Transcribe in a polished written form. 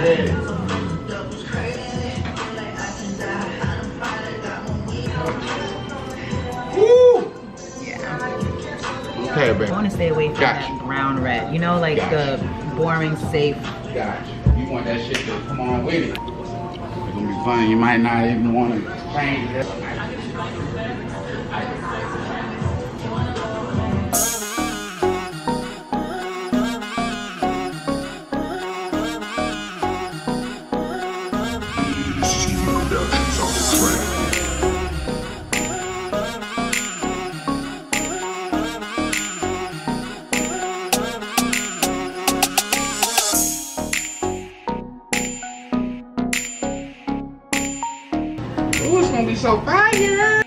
Okay, baby. I want to stay away from that brown red. You know, like the boring, safe. Gotcha. You want that shit to come on with it. It's gonna be fun. You might not even want to change it. Ooh, it's gonna be so fire!